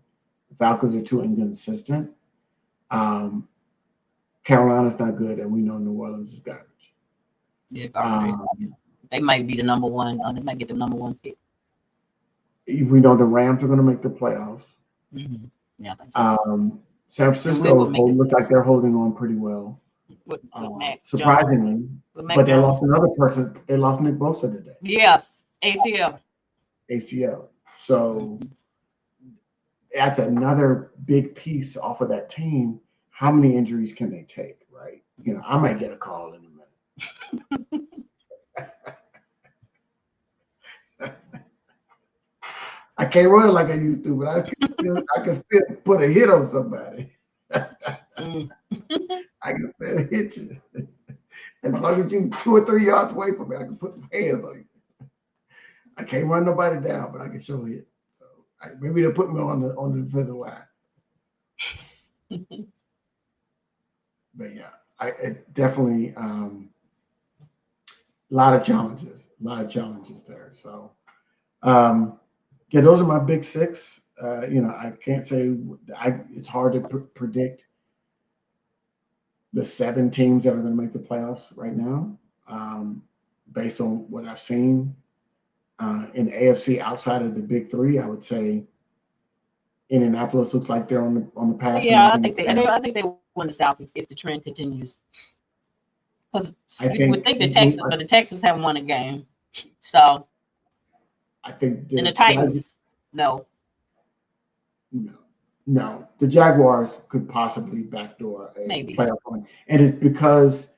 S1: The Falcons are too inconsistent. Carolina's not good, and we know New Orleans is garbage.
S2: Yeah, garbage. They might be the number one. They might get the number one pick.
S1: We know the Rams are going to make the playoffs.
S2: Mm-hmm. Yeah, I think so.
S1: San Francisco looks like they're holding on pretty well.
S2: with Mac Jones.
S1: surprisingly.
S2: With Mac
S1: But they
S2: Jones.
S1: lost another person. They lost Nick Bosa today.
S2: Yes, ACL.
S1: So that's another big piece off of that team. How many injuries can they take, right? I might get a call in a minute. I can't run like I used to, but I can still put a hit on somebody. I can still hit you. As long as you 2 or 3 yards away from me, I can put some hands on you. I can't run nobody down, but I can show hit. So maybe they'll put me on the defensive line. But yeah, it definitely a lot of challenges there. So yeah, those are my big six. I can't say it's hard to predict the 7 teams that are going to make the playoffs right now, based on what I've seen in AFC outside of the big 3. I would say Indianapolis looks like they're on the path.
S2: Yeah, I think they win the South if the trend continues. Because you would think the Texans haven't won a game, so
S1: I think
S2: and the Titans, no,
S1: the Jaguars could possibly backdoor a playoff one, and it's because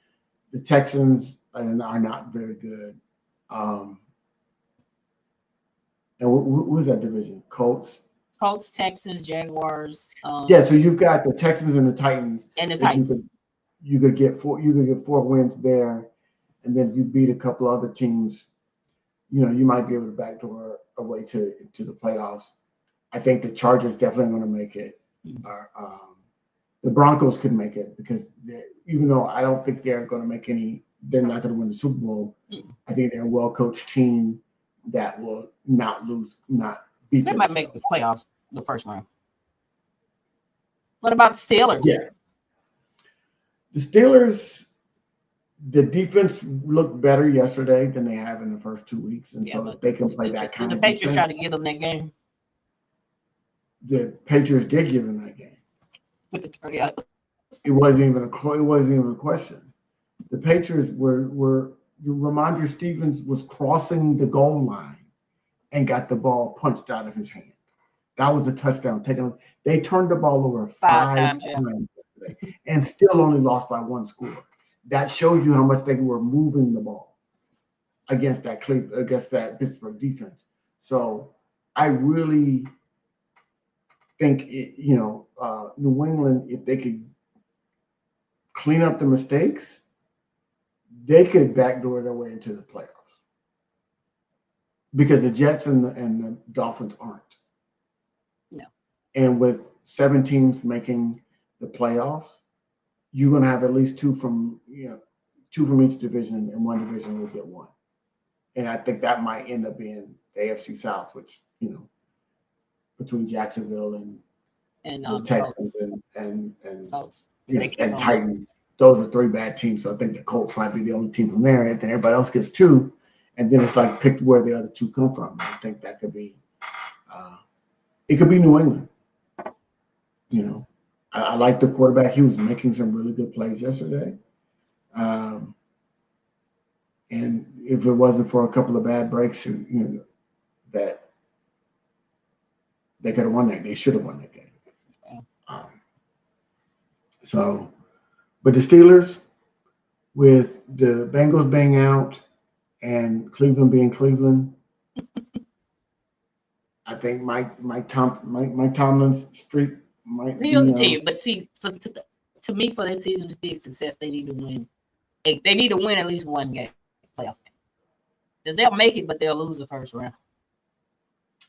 S1: the Texans are not very good. And who's that division? Colts,
S2: Texans, Jaguars.
S1: Yeah, so you've got the Texans and the Titans. You could get 4 wins there, and then if you beat a couple other teams, you might be able to backdoor a way to the playoffs. I think the Chargers definitely going to make it. The Broncos could make it because even though I don't think they're going to make they're not going to win the Super Bowl. I think they're a well-coached team that will not beat.
S2: They might make the playoffs the first round. What about the Steelers?
S1: Yeah. The Steelers, the defense looked better yesterday than they have in the first 2 weeks, and so if they can play that kind of defense.
S2: The Patriots tried to give them that game.
S1: The Patriots did give them that game.
S2: With the 30.
S1: It wasn't even a question. The Patriots were Ramondre Stevens was crossing the goal line and got the ball punched out of his hand. That was a touchdown. They turned the ball over 5 times yesterday, and still only lost by 1 score. That shows you how much they were moving the ball against that Pittsburgh defense. So I really think New England, if they could clean up the mistakes, they could backdoor their way into the playoffs. Because the Jets and the Dolphins aren't.
S2: No.
S1: And with 7 teams making the playoffs, you're going to have at least 2 from each division, and 1 division will get 1. And I think that might end up being the AFC South, which between Jacksonville and the Texans and Titans, those are 3 bad teams. So I think the Colts might be the only team from there, and then everybody else gets 2. And then it's like pick where the other 2 come from. I think that could be, it could be New England. I like the quarterback. He was making some really good plays yesterday. And if it wasn't for a couple of bad breaks, that they could have won that. They should have won that game. But the Steelers, with the Bengals being out and Cleveland being Cleveland, I think Mike Tomlin's streak might be.
S2: He'll continue, but to me, for that season to be a success, they need to win. They need to win at least 1 game, playoff game. Because they'll make it, but they'll lose the first round.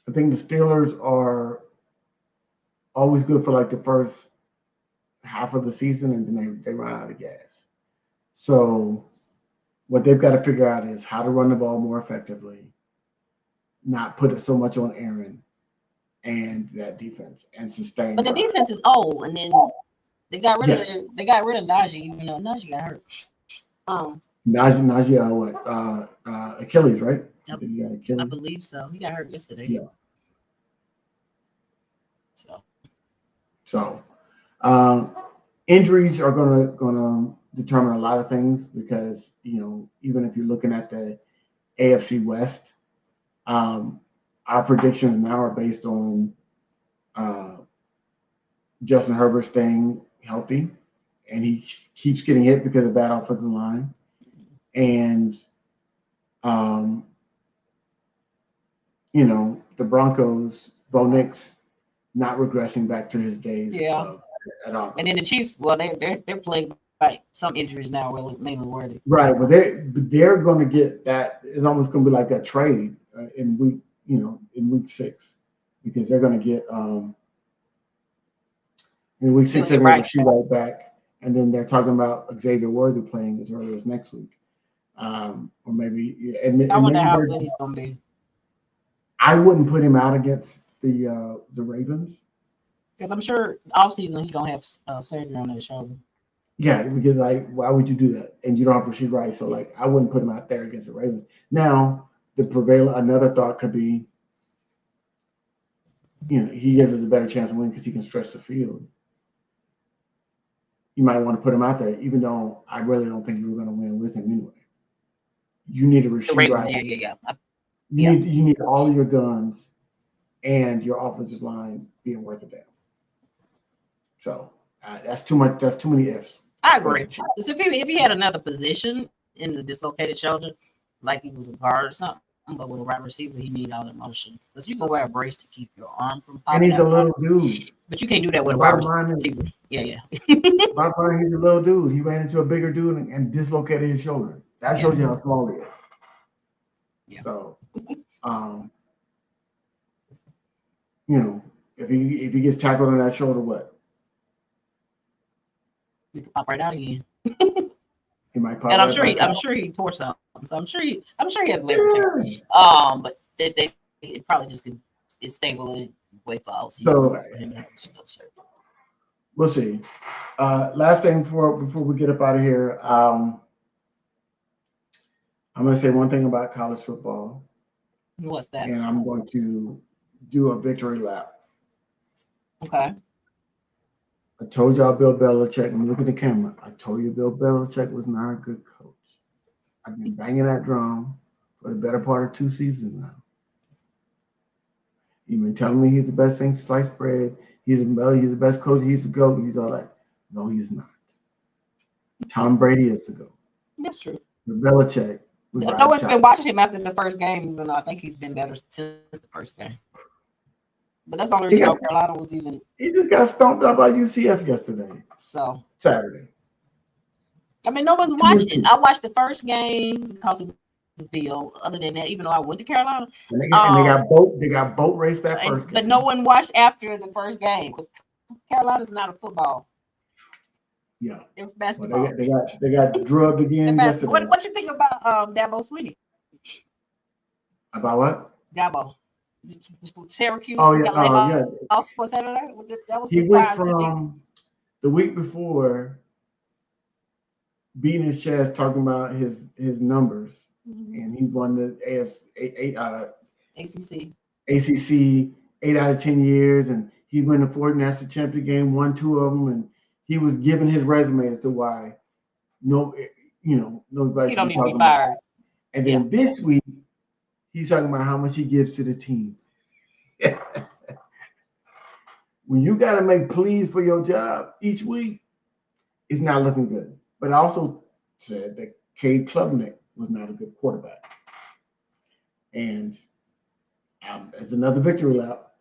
S1: I think the Steelers are always good for like the first half of the season, and then they run out of gas. So what they've got to figure out is how to run the ball more effectively, not put it so much on Aaron and that defense, and sustain.
S2: But the defense is old, and then they got rid of Najee, even though Najee got hurt.
S1: Najee, Achilles, right?
S2: I believe so. He got hurt yesterday.
S1: Yeah.
S2: So
S1: injuries are gonna determine a lot of things because even if you're looking at the AFC West, um, our predictions now are based on uh, Justin Herbert staying healthy, and he keeps getting hit because of bad offensive line, and um, the Broncos, Bo Nix, not regressing back to his days at all.
S2: And then the Chiefs, well, they're playing like some injuries now, really mainly worthy.
S1: Right, but they're going to get that. It's almost going to be like a trade in week 6, because they're going to get in week 6 they're going to shoot right back, and then they're talking about Xavier Worthy playing as early as next week, or maybe.
S2: I wonder how good he's going to be.
S1: I wouldn't put him out against the Ravens,
S2: because I'm sure off season he's gonna have surgery on his shoulder.
S1: Yeah, because why would you do that? And you don't have Rashid Rice, so I wouldn't put him out there against the Ravens. Now, another thought could be, he gives us a better chance to win because he can stretch the field. You might want to put him out there, even though I really don't think you were going to win with him anyway. You need a Rashid Rice.
S2: Yeah.
S1: You need all of your guns and your offensive line being worth a damn. So that's too much. That's too many ifs.
S2: I agree. Because if he had another position in the dislocated shoulder, like he was a guard or something, but with a right receiver, he need all the motion. Because you can wear a brace to keep your arm from popping.
S1: And he's a little dude.
S2: But you can't do that with a right receiver. Yeah.
S1: Bottom line, he's a little dude. He ran into a bigger dude and dislocated his shoulder. That shows you how small he is.
S2: Yeah.
S1: So, if he gets tackled on that shoulder, what?
S2: He can pop right out again.
S1: He might pop.
S2: And I'm sure he tore something. So I'm sure he has leverage. But it probably just is stable and wait for all season.
S1: So, we'll see. Last thing before we get up out of here, I'm going to say one thing about college football.
S2: What's that?
S1: And I'm going to do a victory lap.
S2: Okay.
S1: I told y'all Bill Belichick, and look at the camera. I told you Bill Belichick was not a good coach. I've been banging that drum for the better part of 2 seasons now. You've been telling me he's the best thing since sliced bread. He's the best coach. He's the GOAT. He's all that. No, he's not. Tom Brady is the GOAT.
S2: That's true.
S1: Bill Belichick.
S2: No one's been watching him after the first game, even though I think he's been better since the first game. But that's the only reason why Carolina was even.
S1: He just got stomped out by UCF yesterday. Saturday.
S2: I mean, no one's watching. I watched the first game because of the Bill. Other than that, even though I went to Carolina,
S1: and they got boat raced that first game.
S2: But no one watched after the first game because Carolina's not a football.
S1: Yeah,
S2: it was basketball.
S1: Well, they got drugged again yesterday.
S2: What you think about Dabo Swinney?
S1: About what?
S2: Dabo. Syracuse.
S1: Oh yeah.
S2: Was Saturday? That was
S1: he went from the week before beating his chest talking about his numbers, and he won the ACC 8 out of 10 years, and he won the 4th national championship game, won 2 of them, and he was giving his resume as to why nobody.
S2: He don't need to be fired.
S1: And then this week, he's talking about how much he gives to the team. When you got to make pleas for your job each week, it's not looking good. But I also said that Cade Klubnik was not a good quarterback. And as another victory lap,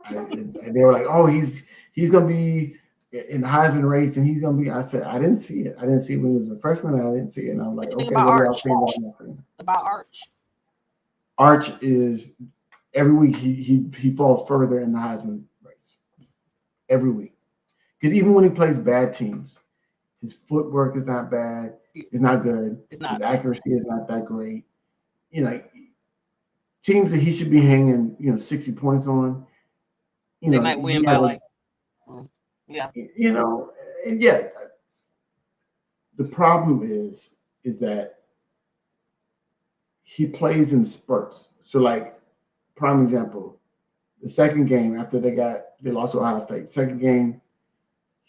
S1: and they were like, oh, he's going to be in the Heisman race, and he's going to be. I said, I didn't see it. I didn't see it when he was a freshman. I didn't see it. And I'm like, okay, what are y'all saying
S2: about Arch?
S1: Arch is every week he falls further in the Heisman race. Every week. Because even when he plays bad teams, his footwork is not bad. It's not good. His accuracy is not that great. Teams that he should be hanging, 60 points on.
S2: They might win by
S1: and yet the problem is that he plays in spurts. So, prime example, the second game after they lost to Ohio State, second game,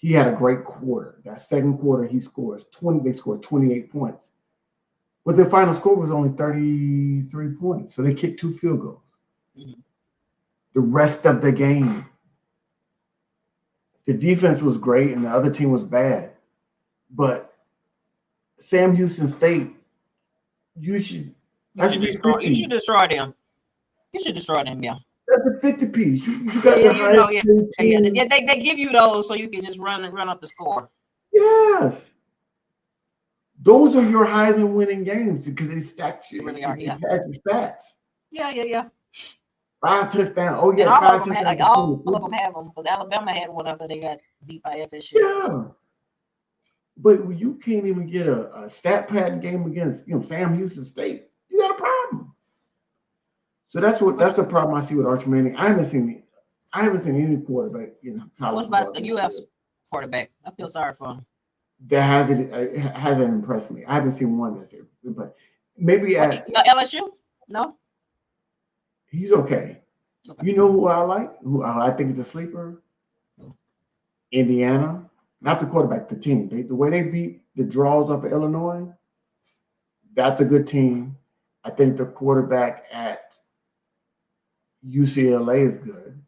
S1: he had a great quarter. That second quarter, he scores 20. They scored 28 points, but their final score was only 33 points. So they kicked 2 field goals.
S2: Mhm.
S1: The rest of the game, the defense was great and the other team was bad. But Sam Houston State, you should
S2: You
S1: that
S2: should
S1: should be
S2: destroy. You
S1: 50.
S2: should destroy them. You should destroy them. Yeah.
S1: That's a 50 piece. You
S2: Yeah,
S1: got
S2: yeah,
S1: the
S2: you know,
S1: highest
S2: yeah,
S1: paid
S2: yeah, yeah.
S1: team.
S2: They give you those so you can just run up the score.
S1: Yes. Those are your Heisman winning games because they stacked
S2: They
S1: you.
S2: really are.
S1: It
S2: Yeah.
S1: had your stats.
S2: Yeah, yeah, yeah.
S1: 5 touchdowns. Oh,
S2: And
S1: yeah,
S2: all of
S1: 5
S2: them had,
S1: touchdowns
S2: like,
S1: between
S2: all
S1: the
S2: of them
S1: 50.
S2: have them. Because Alabama had one after they got beat by FSU.
S1: Yeah. But you can't even get a stat pad game against Sam Houston State. You got a problem. So that's a problem I see with Arch Manning. I haven't seen any quarterback in college
S2: What
S1: football
S2: about the
S1: this
S2: UF
S1: year
S2: quarterback? I feel sorry for him.
S1: that hasn't impressed me. I haven't seen one that's impressed. Maybe
S2: What, LSU? No?
S1: he's okay.
S2: Okay.
S1: You know who I like? Who I think is a sleeper? Indiana. Not the quarterback, the team. The way they beat the draws up of Illinois, that's a good team. I think the quarterback at UCLA is good,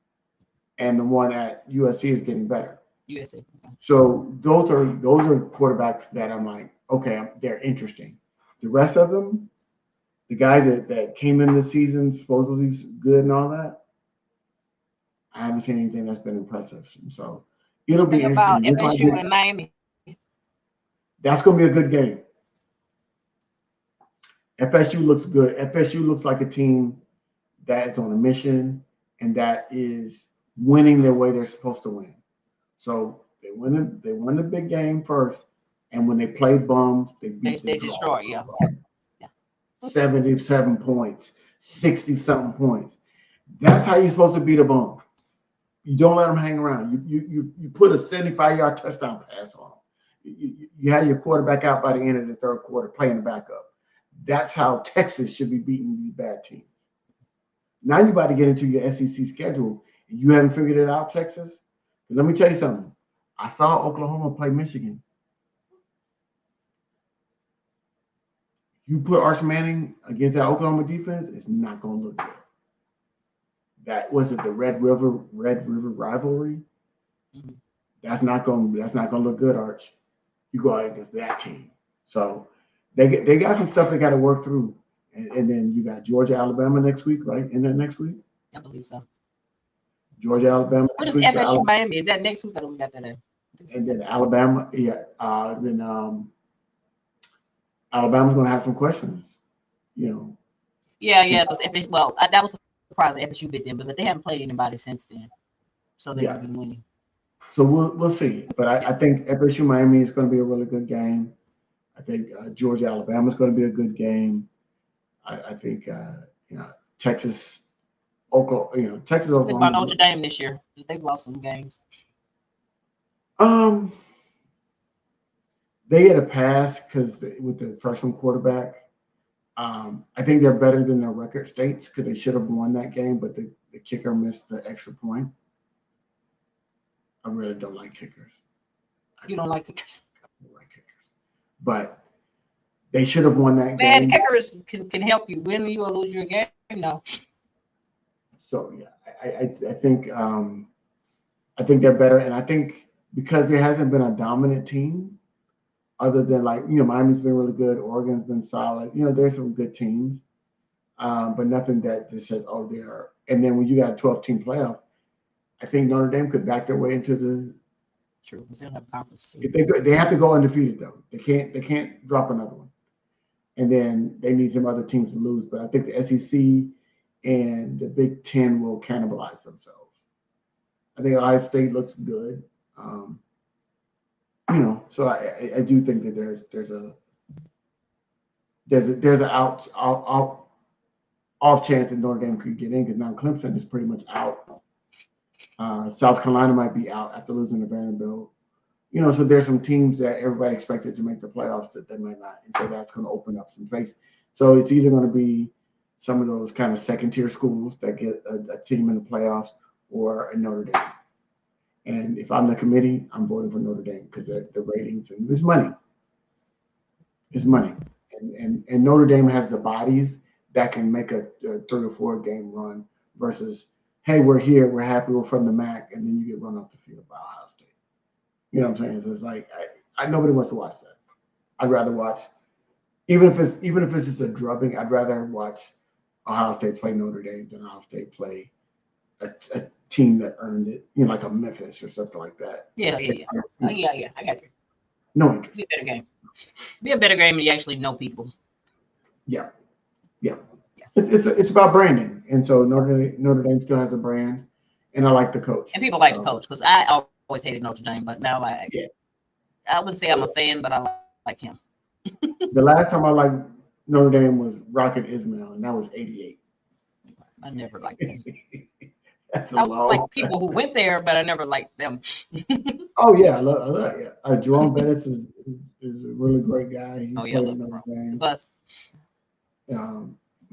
S1: and the one at USC is getting better.
S2: USA. Okay.
S1: So those are quarterbacks that I'm like, okay, they're interesting. The rest of them, the guys that came in this season supposedly good and all that, I haven't seen anything that's been impressive. So
S2: What
S1: it'll
S2: do you
S1: be
S2: think about
S1: interesting.
S2: FSU and Miami?
S1: That's going to be a good game. FSU looks good. FSU looks like a team that is on a mission and that is winning the way they're supposed to win. So they won the big game first, and when they play bums, they beat the
S2: They
S1: draw.
S2: destroy. Yeah. Yeah.
S1: 77 points, 60 something points. That's how you're supposed to beat a bum. You don't let them hang around. You put a 75-yard touchdown pass on them. You have your quarterback out by the end of the third quarter playing the backup. That's how Texas should be beating these bad teams. Now you're about to get into your SEC schedule, and you haven't figured it out, Texas. And let me tell you something. I saw Oklahoma play Michigan. You put Arch Manning against that Oklahoma defense, it's not going to look good. That was it. The Red River rivalry.
S2: Mm-hmm.
S1: That's not going to look good, Arch. You go out against that team. So they got some stuff they got to work through, and then you got Georgia, Alabama next week, right? Isn't that next week?
S2: I believe so.
S1: Georgia, Alabama
S2: What
S1: next
S2: is
S1: week.
S2: FSU Miami? Is that next week or we got that in?
S1: And then Alabama, yeah. Then Alabama's going to have some questions.
S2: Yeah, because FSU. Well, that was surprising. FSU beat them, but they haven't played anybody since then, so they've been winning.
S1: So we'll see. But I think FSU Miami is going to be a really good game. I think Georgia Alabama is going to be a good game. I think Texas Oklahoma. Texas
S2: What
S1: Oklahoma.
S2: about Notre Dame this year? They've lost some games.
S1: They had a pass because with the freshman quarterback. I think they're better than their record states because they should have won that game, but the kicker missed the extra point. I really don't like kickers.
S2: You don't like kickers?
S1: I don't like kickers. But they should have won that game.
S2: Man, kickers can help you win you or lose your game. No.
S1: So yeah, I think they're better, and I think because there hasn't been a dominant team, other than Miami's been really good, Oregon's been solid. There's some good teams, but nothing that just says they are. And then when you got a 12-team playoff, I think Notre Dame could back their way into the.
S2: True, because they don't have conference.
S1: They have to go undefeated though. They can't drop another one, and then they need some other teams to lose. But I think the SEC and the Big Ten will cannibalize themselves. I think Ohio State looks good. So I do think that there's an off chance that Notre Dame could get in because now Clemson is pretty much out. South Carolina might be out after losing to Vanderbilt. So there's some teams that everybody expected to make the playoffs that they might not, and so that's going to open up some space. So it's either going to be some of those kind of second-tier schools that get a team in the playoffs or a Notre Dame. And if I'm the committee, I'm voting for Notre Dame because the ratings and it's money. It's money. And Notre Dame has the bodies that can make a 3 or 4 game run versus, hey, we're here, we're happy, we're from the MAC, and then you get run off the field by Ohio State. You know what I'm saying? So it's like nobody wants to watch that. I'd rather watch, even if it's just a drubbing, I'd rather watch Ohio State play Notre Dame than Ohio State play a team that earned it, like a Memphis or something like that.
S2: Yeah. I got you.
S1: No interest.
S2: Be a better game. Be a better game when you actually know people.
S1: Yeah. It's about branding, and so Notre Dame still has a brand, and I like the coach.
S2: And people like the coach because I always hated Notre Dame, but now I wouldn't say I'm a fan, but I like him.
S1: The last time I liked Notre Dame was Rocket Ismail, and that was '88.
S2: I never liked him.
S1: That's a long
S2: like
S1: time.
S2: people who went there, but I never liked them.
S1: Oh yeah, I love yeah. Jerome Bettis is a really great guy. He played in Notre Dame.
S2: Bus.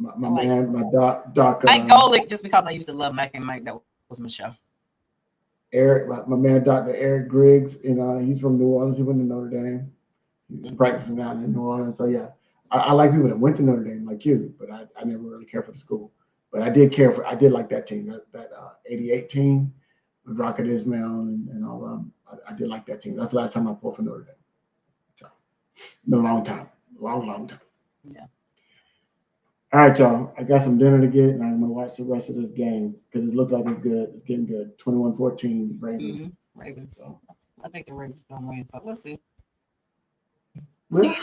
S1: My man, my doc.
S2: Mike Golick, just because I used to love Mike and Mike, that was my show.
S1: Eric, my man, Dr. Eric Griggs, he's from New Orleans. He went to Notre Dame. He's practicing out in New Orleans. So yeah, I like people that went to Notre Dame like you, but I never really cared for the school. But I did like that team, that '88 team with Rocket Ismail and all of them. I did like that team. That's the last time I pulled for Notre Dame. So, been a long time, long time.
S2: Yeah.
S1: All right, y'all. I got some dinner to get, and I'm gonna watch the rest of this game because it looks like it's good. It's getting good. 21-14 Ravens.
S2: Mm-hmm. Ravens. So, I think the Ravens gonna win, but we'll see.
S1: We'll